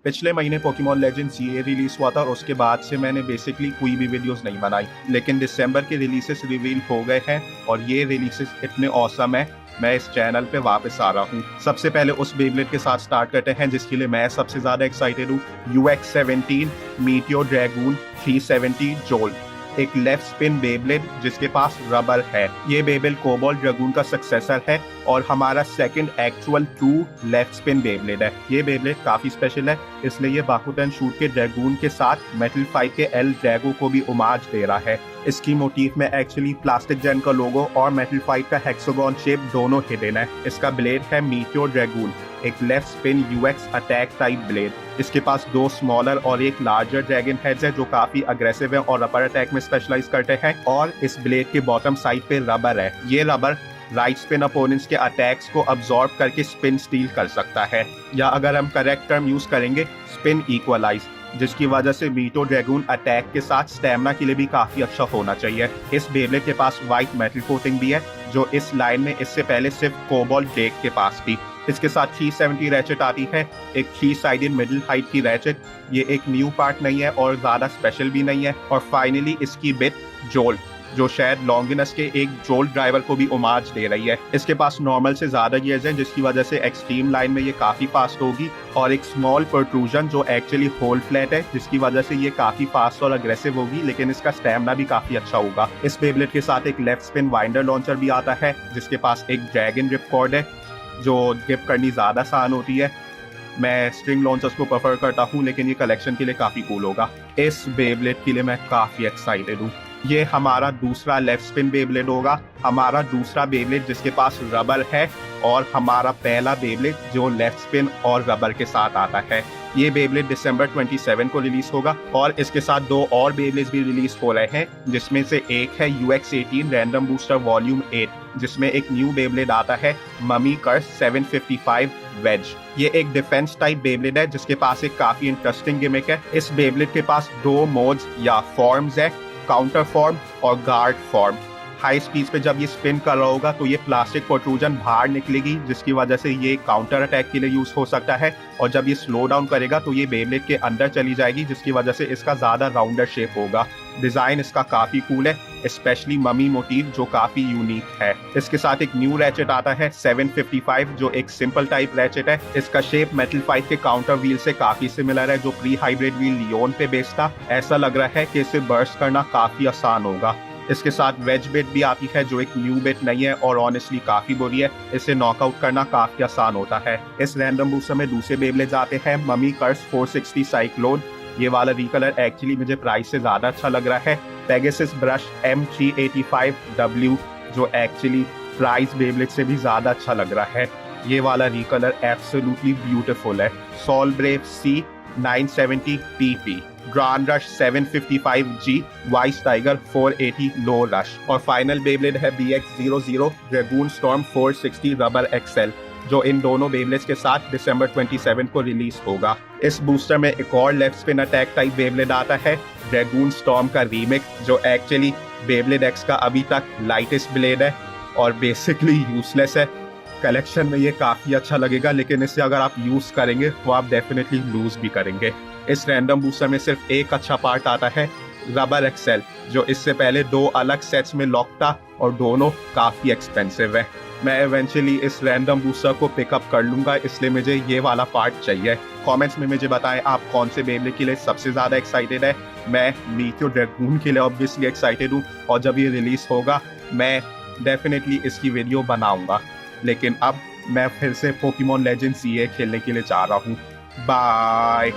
पिछले महीने Pokemon legends ये रिलीज हुआ था और उसके बाद से मैंने बेसिकली कोई भी वीडियोस नहीं बनाई, लेकिन दिसंबर के रिलीजेस रिवील हो गए हैं और ये रिलीजेस इतने औसम है, मैं इस चैनल पे वापस आ रहा हूँ। सबसे पहले उस बेब्लेड के साथ स्टार्ट करते हैं जिसके लिए मैं सबसे ज्यादा एक्साइटेड हूँ। UX-17 मीटियोर ड्रैगून 370 जोल्ट, एक लेफ्ट स्पिन बेब्लेड जिसके पास रबर है। ये बेब्लेड कोबाल्ट ड्रैगून का सक्सेसर है और हमारा second actual true left spin Beyblade है। ये बेब्लेड काफी स्पेशल है, इसलिए ये बाकुटन शूट के ड्रैगून के साथ मेटल 5 के एल ड्रैगो को भी ओमाज दे रहा है। इसकी मोटिफ में एक्चुअली प्लास्टिक जेन का लोगो और मेटल 5 का हेक्सागोन शेप दोनों हिडन है। इसका ब्लेड है मीटियोर ड्रैगून, एक left spin UX attack type blade. इसके पास 2 स्मॉलर और एक लार्जर ड्रैगन हेड्स है जो काफी अग्रेसिव है और रबर अटैक में स्पेशलाइज करते हैं, और इस ब्लेड के बॉटम साइड पे रबर है। ये रबर राइट स्पिन अपोनेंट्स के अटैक्स को अब्सॉर्ब करके स्पिन स्टील कर सकता है, या अगर हम करेक्ट टर्म यूज करेंगे स्पिन इक्वलाइज, जिसकी वजह से मीटो ड्रैगून अटैक के साथ स्टैमिना के लिए भी काफी अच्छा होना चाहिए। इस बेब्लेड के पास व्हाइट मेटल कोटिंग भी है जो इस लाइन में इससे पहले सिर्फ कोबाल्ट जेक के पास थी। इसके साथ 370 रैचेट आती है, एक 3 साइडेड मिडिल हाइट की रैचेट। ये एक न्यू पार्ट नहीं है और ज्यादा स्पेशल भी नहीं है। और फाइनली इसकी बिट जोल्ट, जो शायद लॉन्गिनस के एक जोल्ट ड्राइवर को भी ओमाज दे रही है। इसके पास नॉर्मल से ज्यादा गियर्स हैं जिसकी वजह से एक्सट्रीम लाइन में ये काफी फास्ट होगी, और एक स्मॉल प्रोट्रूजन जो एक्चुअली होल फ्लैट है जिसकी वजह से ये काफी फास्ट और अग्रेसिव होगी, लेकिन इसका स्टैमिना भी काफी अच्छा होगा। इस बेब्लेड के साथ एक लेफ्ट स्पिन वाइंडर लॉन्चर भी आता है जिसके पास एक ड्रैगन रिप कॉर्ड है जो ग्रिप करनी ज्यादा आसान होती है। मैं स्ट्रिंग लॉन्चर्स को प्रेफर करता हूँ, लेकिन ये कलेक्शन के लिए काफी कूल होगा। इस बेब्लेड के लिए मैं काफी एक्साइटेड हूँ। ये हमारा दूसरा लेफ्ट स्पिन बेब्लेड होगा, हमारा दूसरा बेब्लेड जिसके पास रबर है, और हमारा पहला बेब्लेड जो लेफ्ट स्पिन और रबर के साथ आता है। ये बेब्लेड दिसंबर 27 को रिलीज होगा, और इसके साथ 2 और बेब्लेड्स भी रिलीज हो रहे हैं, जिसमें से एक है UX-18 रैंडम बूस्टर वॉल्यूम 8, जिसमें एक न्यू बेब्लेड आता है ममी कर्स 755 वेज। ये एक डिफेंस टाइप बेब्लेड है जिसके पास एक काफी इंटरेस्टिंग गिमिक है। इस बेब्लेड के पास 2 मोड्स या फॉर्म्स है, काउंटर फॉर्म और गार्ड फॉर्म। हाई स्पीड पे जब ये स्पिन कर रहा होगा तो ये प्लास्टिक प्रोट्रूजन बाहर निकलेगी, जिसकी वजह से ये काउंटर अटैक के लिए यूज हो सकता है, और जब ये स्लो डाउन करेगा तो ये बेब्लेड के अंदर चली जाएगी, जिसकी वजह से इसका ज्यादा राउंडर शेप होगा। डिजाइन इसका काफी कूल है, स्पेशली ममी मोटिव जो काफी यूनिक है। इसके साथ एक न्यू रैचेट आता है 755 जो एक सिंपल टाइप रैचेट है। इसका शेप मेटल 5 के काउंटर व्हील से काफी सिमिलर है जो प्री हाइब्रिड व्हील लियोन पे बेस्ड था। ऐसा लग रहा है कि इसे बर्स्ट करना काफी आसान होगा। इसके साथ वेज बिट भी आती है जो एक न्यू बिट नहीं है और ऑनेस्टली काफी बुरी है, इसे नॉकआउट करना काफी आसान होता है। इस रैंडम बूस्टर में दूसरे बेब्लेड्स आते हैं ममी कर्स 460 साइक्लोन। ये वाला रिकलर एक्चुअली मुझे प्राइस से ज्यादा अच्छा लग रहा है। पेगासस ब्रश M385W जो एक्चुअली प्राइस बेब्लेड से भी ज्यादा अच्छा लग रहा है। ये वाला रिकलर एब्सोल्युटली ब्यूटीफुल है। Sol Brave C 970 PP, Grand Rush 755G, Vice Tiger 480 Low Rush, और फाइनल बेब्लेड है BX-00 dragoon storm 460 rubber XL, जो इन दोनों बेब्लेड्स के साथ दिसंबर 27 को रिलीज होगा। इस बूस्टर में एक और left spin attack type Beyblade आता है, ड्रैगून स्टॉर्म का रीमेक, जो एक्चुअली बेब्लेड X का अभी तक लाइटेस्ट ब्लेड है और बेसिकली यूजलेस है। कलेक्शन में ये काफी अच्छा लगेगा, लेकिन इसे अगर आप यूज करेंगे तो आप डेफिनेटली लूज भी करेंगे। इस रैंडम बूस्टर में सिर्फ एक अच्छा पार्ट आता है, रबर XL, जो इससे पहले 2 अलग सेट्स में लॉक था और दोनों काफी एक्सपेंसिव है। मैं इवेंचुअली इस रैंडम बूस्टर को पिकअप कर लूंगा, इसलिए मुझे ये वाला पार्ट चाहिए। कमेंट्स में मुझे बताएं आप कौन से बेब्लेड के लिए सबसे ज्यादा एक्साइटेड है। मैं मीटियोर ड्रैगून के लिए ऑब्वियसली एक्साइटेड हूँ, और जब ये रिलीज होगा मैं डेफिनेटली इसकी वीडियो बनाऊंगा। लेकिन अब मैं फिर से पोकेमॉन लेजेंड्स ये खेलने के लिए जा रहा हूँ। बाय।